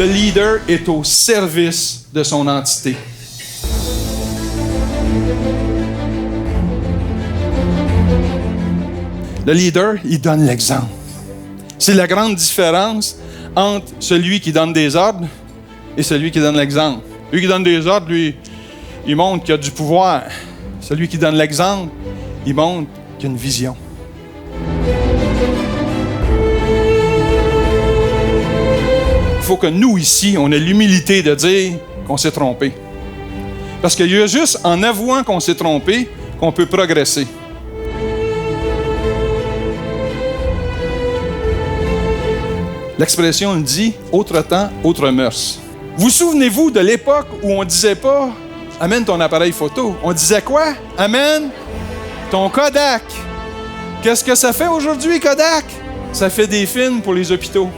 Le leader est au service de son entité. Le leader, il donne l'exemple. C'est la grande différence entre celui qui donne des ordres et celui qui donne l'exemple. Lui qui donne des ordres, lui, il montre qu'il a du pouvoir. Celui qui donne l'exemple, il montre qu'il a une vision. Il faut que nous, ici, on ait l'humilité de dire qu'on s'est trompé. Parce qu'il y a juste en avouant qu'on s'est trompé qu'on peut progresser. L'expression dit « autre temps, autre mœurs ». Vous souvenez-vous de l'époque où on ne disait pas « amène ton appareil photo ». On disait quoi? « Amène ton Kodak ». Qu'est-ce que ça fait aujourd'hui, Kodak? Ça fait des films pour les hôpitaux.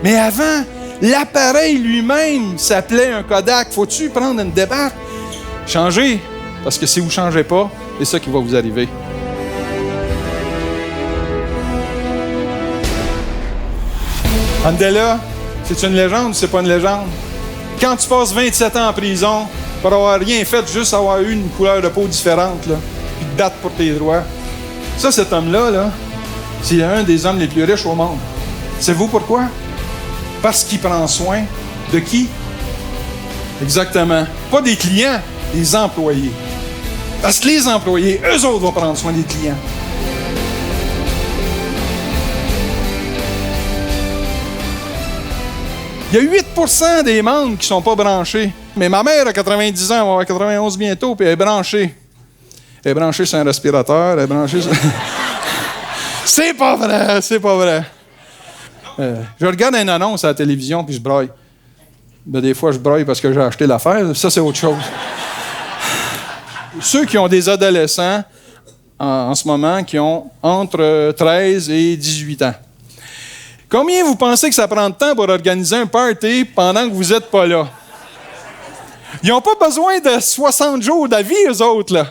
Mais avant, l'appareil lui-même s'appelait un Kodak. Faut-tu prendre une débarque? Changez, parce que si vous ne changez pas, c'est ça qui va vous arriver. Mandela, c'est une légende ou c'est pas une légende? Quand tu passes 27 ans en prison pour avoir rien fait, juste avoir eu une couleur de peau différente, là, puis te battre pour tes droits, ça, cet homme-là, là, c'est un des hommes les plus riches au monde. Savez-vous pourquoi? Parce qu'il prend soin de qui? Exactement. Pas des clients, des employés. Parce que les employés, eux autres vont prendre soin des clients. Il y a 8% des membres qui ne sont pas branchés. Mais ma mère a 90 ans, elle va avoir 91 bientôt, puis elle est branchée. Elle est branchée sur un respirateur, elle est branchée sur... C'est pas vrai, c'est pas vrai. Je regarde une annonce à la télévision, puis je braille. Ben, des fois, je braille parce que j'ai acheté l'affaire. Ça, c'est autre chose. Ceux qui ont des adolescents, en ce moment, qui ont entre 13 et 18 ans. Combien vous pensez que ça prend de temps pour organiser un party pendant que vous n'êtes pas là? Ils n'ont pas besoin de 60 jours d'avis, eux autres, là.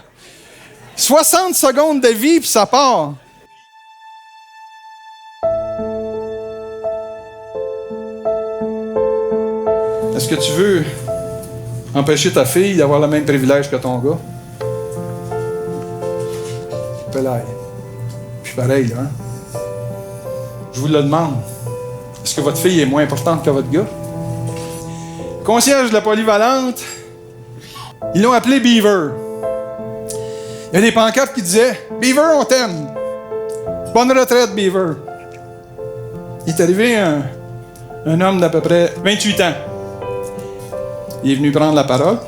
60 secondes de vie, puis ça part. Est-ce que tu veux empêcher ta fille d'avoir le même privilège que ton gars? Je suis pareil, là. Hein? Je vous le demande. Est-ce que votre fille est moins importante que votre gars? Concierge de la polyvalente, ils l'ont appelé Beaver. Il y a des pancartes qui disaient « Beaver, on t'aime! Bonne retraite, Beaver! » Il est arrivé un homme d'à peu près 28 ans. Il est venu prendre la parole.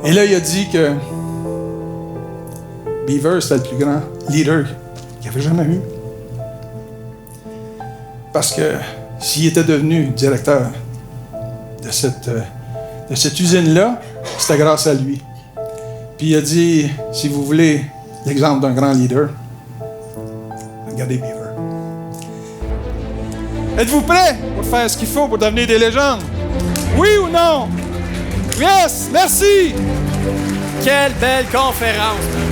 Et là, il a dit que Beaver, c'était le plus grand leader qu'il avait jamais eu. Parce que s'il était devenu directeur de cette usine-là, c'était grâce à lui. Puis il a dit, si vous voulez l'exemple d'un grand leader, regardez Beaver. Êtes-vous prêts pour faire ce qu'il faut pour devenir des légendes? Oui ou non? Yes! Merci! Quelle belle conférence!